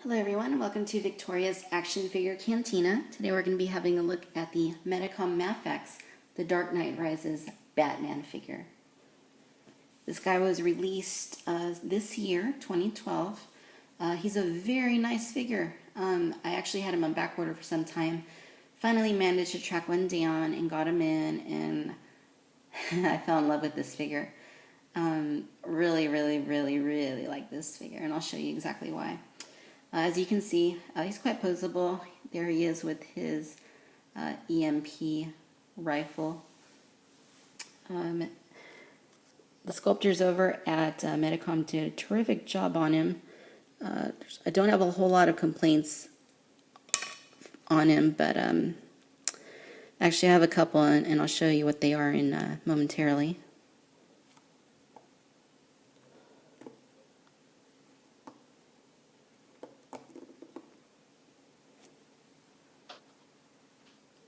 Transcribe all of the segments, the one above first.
Hello everyone, welcome to Victoria's Action Figure Cantina. Today we're going to be having a look at the Medicom MAFEX, The Dark Knight Rises Batman figure. This guy was released this year, 2012. He's a very nice figure. I actually had him on back order for some time. Finally managed to track one down and got him in, and I fell in love with this figure. Really like this figure, and I'll show you exactly why. As you can see, he's quite poseable. There he is with his EMP rifle. The sculptors over at Medicom did a terrific job on him. I don't have a whole lot of complaints on him, but actually I have a couple, and I'll show you what they are in momentarily.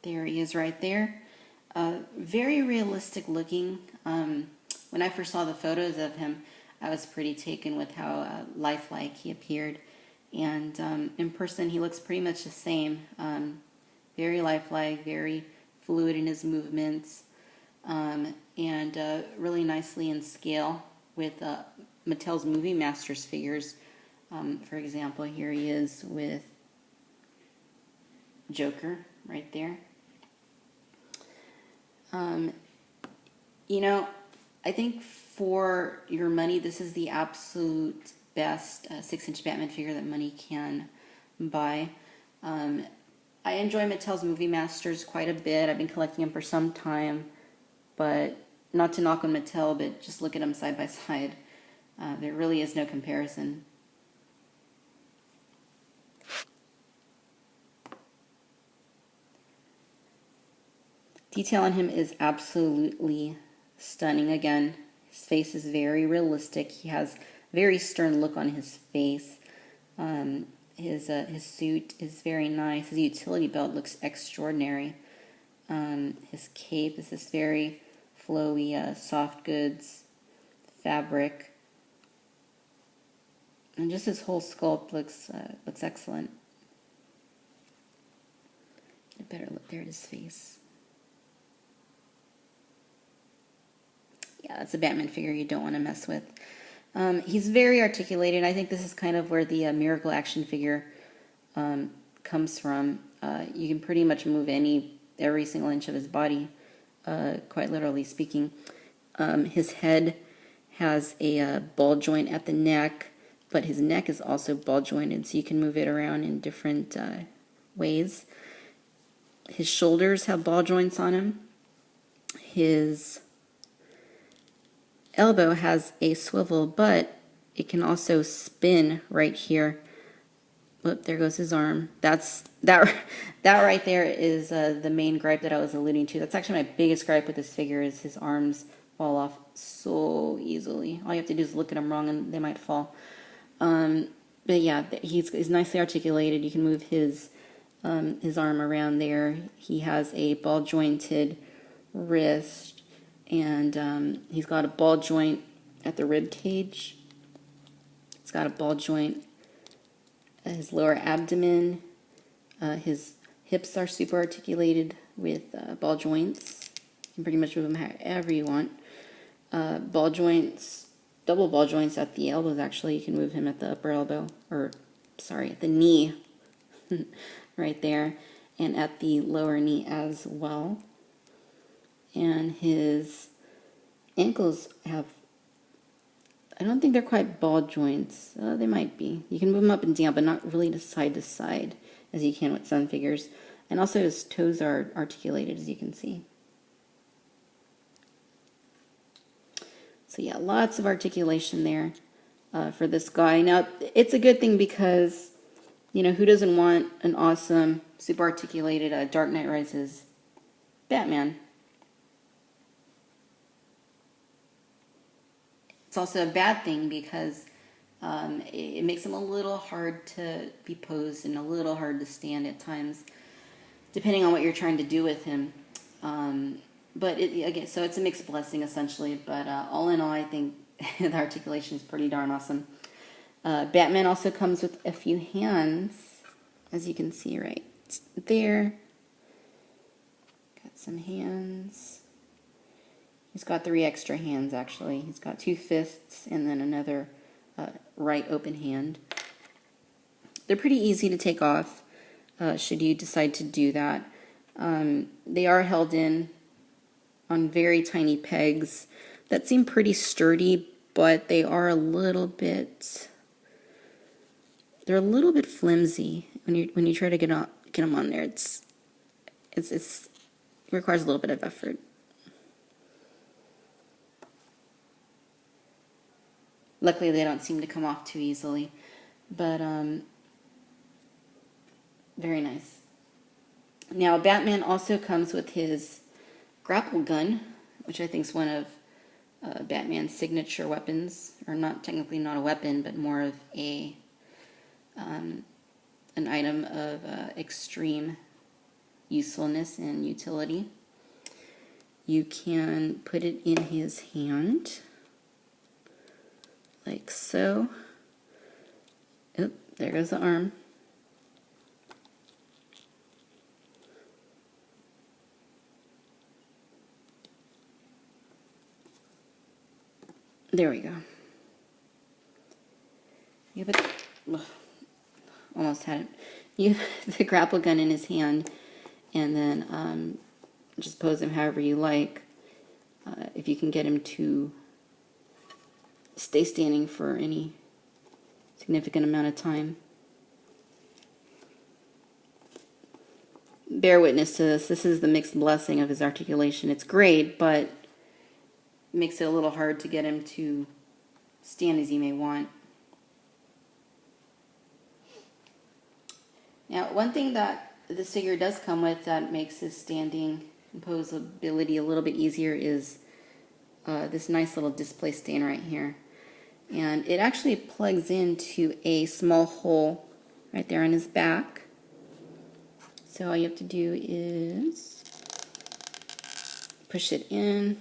There he is right there. Very realistic looking. When I first saw the photos of him, I was pretty taken with how lifelike he appeared. And in person, he looks pretty much the same. Very lifelike, very fluid in his movements, and really nicely in scale with Mattel's Movie Masters figures. For example, here he is with Joker right there. You know, I think for your money, this is the absolute best 6-inch Batman figure that money can buy. I enjoy Mattel's Movie Masters quite a bit. I've been collecting them for some time, but not to knock on Mattel, but just look at them side by side. There really is no comparison. Detail on him is absolutely stunning. Again, his face is very realistic. He has a very stern look on his face. His suit is very nice. His utility belt looks extraordinary. His cape is this very flowy, soft goods fabric, and just his whole sculpt looks excellent. Get a better look there at his face. Yeah, that's a Batman figure you don't want to mess with. He's very articulated. I think this is kind of where the Miracle action figure comes from. You can pretty much move every single inch of his body, quite literally speaking. His head has a ball joint at the neck, but his neck is also ball jointed, so you can move it around in different ways. His shoulders have ball joints on him. His elbow has a swivel, but it can also spin right here. Whoop, there goes his arm. That right there is the main gripe that I was alluding to. That's actually my biggest gripe with this figure, is his arms fall off so easily. All you have to do is look at them wrong and they might fall. But yeah, he's nicely articulated. You can move his arm around there. He has a ball jointed wrist, and he's got a ball joint at the rib cage. He's got a ball joint at his lower abdomen. His hips are super articulated with ball joints. You can pretty much move them however you want. Ball joints, double ball joints at the elbows, actually. You can move him at the upper elbow, at the knee right there, and at the lower knee as well. And his ankles have, I don't think they're quite ball joints. They might be. You can move them up and down, but not really to side as you can with some figures. And also his toes are articulated, as you can see. So yeah, lots of articulation there for this guy. Now, it's a good thing because, you know, who doesn't want an awesome, super articulated Dark Knight Rises Batman? It's also a bad thing because it makes him a little hard to be posed and a little hard to stand at times, depending on what you're trying to do with him. But again, so it's a mixed blessing essentially. But all in all, I think the articulation is pretty darn awesome. Batman also comes with a few hands, as you can see right there. Got some hands. He's got 3 extra hands, actually. He's got 2 fists and then another right open hand. They're pretty easy to take off, should you decide to do that. They are held in on very tiny pegs that seem pretty sturdy, but they are a little bit, they're a little bit flimsy when you try to get them on there. It requires a little bit of effort. Luckily, they don't seem to come off too easily, but very nice. Now, Batman also comes with his grapple gun, which I think is one of Batman's signature weapons, or not technically not a weapon, but more of an item of extreme usefulness and utility. You can put it in his hand, like so. Oh, there goes the arm. There we go. You have almost had it. You have the grapple gun in his hand, and then just pose him however you like. If you can get him to stay standing for any significant amount of time. Bear witness to this. This is the mixed blessing of his articulation. It's great, but makes it a little hard to get him to stand as he may want. Now, one thing that this figure does come with that makes his standing and poseability a little bit easier is this nice little display stand right here. And it actually plugs into a small hole right there on his back. So all you have to do is push it in.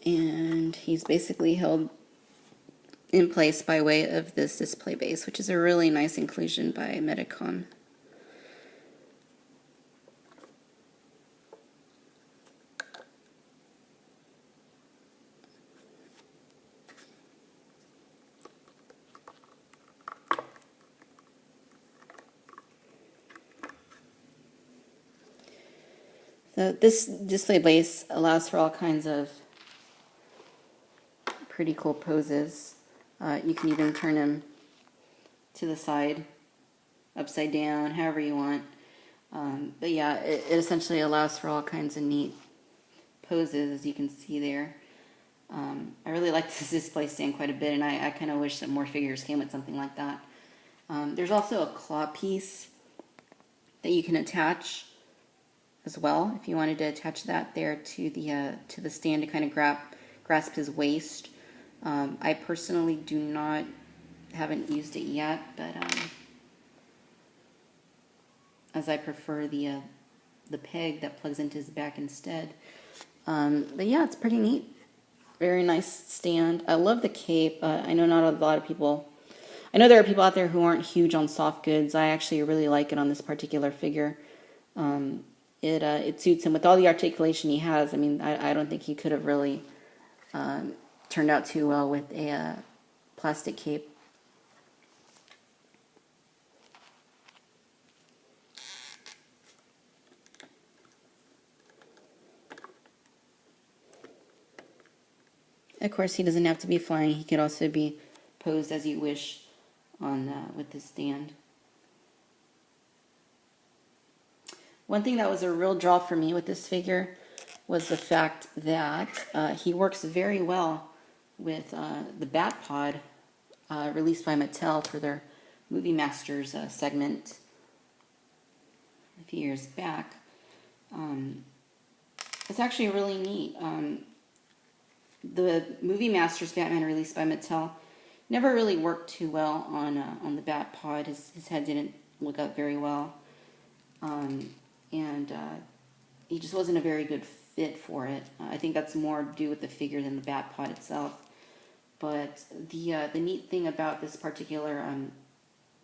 And he's basically held in place by way of this display base, which is a really nice inclusion by Medicom. So this display base allows for all kinds of pretty cool poses. You can even turn him to the side, upside down, however you want. But yeah, it essentially allows for all kinds of neat poses, as you can see there. I really like this display stand quite a bit, and I kind of wish that more figures came with something like that. There's also a claw piece that you can attach as well, if you wanted to attach that there to the stand to kind of grasp his waist. I personally haven't used it yet, but as I prefer the peg that plugs into his back instead. But yeah, it's pretty neat. Very nice stand. I love the cape. I know not a lot of people. I know there are people out there who aren't huge on soft goods. I actually really like it on this particular figure. It suits him with all the articulation he has. I mean, I don't think he could have really turned out too well with a plastic cape. Of course, he doesn't have to be flying. He could also be posed as you wish on with the stand. One thing that was a real draw for me with this figure was the fact that he works very well with the Bat Pod released by Mattel for their Movie Masters segment a few years back. It's actually really neat. The Movie Masters Batman released by Mattel never really worked too well on the Bat Pod. His head didn't look up very well, and he just wasn't a very good fit for it. I think that's more to do with the figure than the Bat Pod itself. But the neat thing about this particular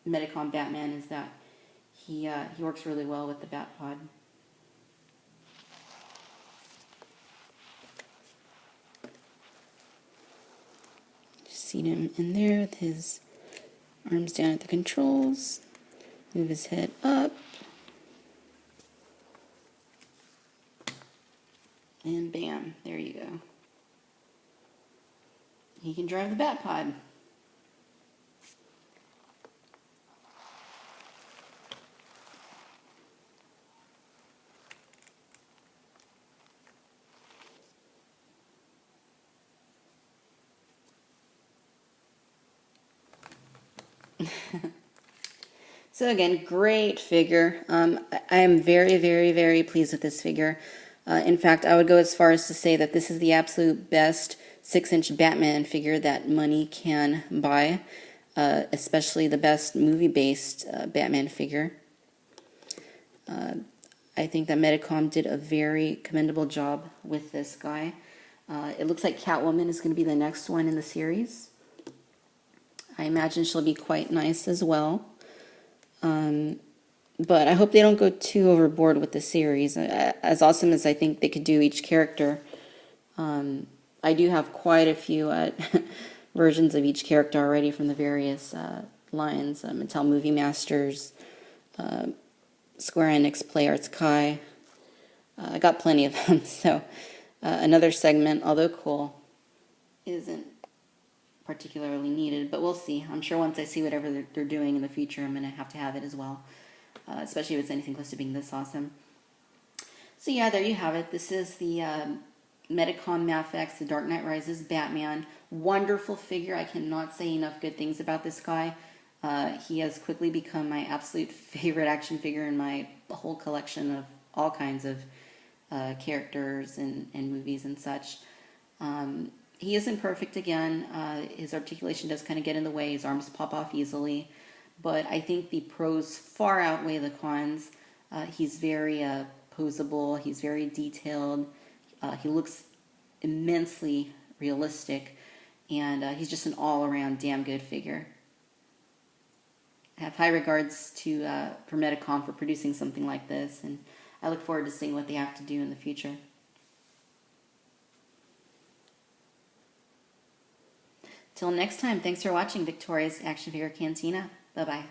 Medicom Batman is that he works really well with the bat pod. Just seat him in there with his arms down at the controls. Move his head up. And bam, there you go. He can drive the bat pod. So again, great figure. I am very, very, very pleased with this figure. In fact, I would go as far as to say that this is the absolute best 6-inch Batman figure that money can buy, especially the best movie-based Batman figure. I think that Medicom did a very commendable job with this guy. It looks like Catwoman is going to be the next one in the series. I imagine she'll be quite nice as well. But I hope they don't go too overboard with the series. As awesome as I think they could do each character, I do have quite a few versions of each character already from the various lines. Mattel Movie Masters, Square Enix Play Arts Kai. I got plenty of them, so another segment, although cool, isn't particularly needed, but we'll see. I'm sure once I see whatever they're doing in the future, I'm going to have it as well, especially if it's anything close to being this awesome. So yeah, there you have it. This is the Medicom MAFEX, The Dark Knight Rises Batman. Wonderful figure. I cannot say enough good things about this guy. He has quickly become my absolute favorite action figure in my whole collection of all kinds of characters and movies and such. He isn't perfect again. His articulation does kind of get in the way. His arms pop off easily. But I think the pros far outweigh the cons. He's very poseable. He's very detailed. He looks immensely realistic. And he's just an all-around damn good figure. I have high regards for Medicom for producing something like this. And I look forward to seeing what they have to do in the future. Till next time, thanks for watching Victoria's Action Figure Cantina. Bye-bye.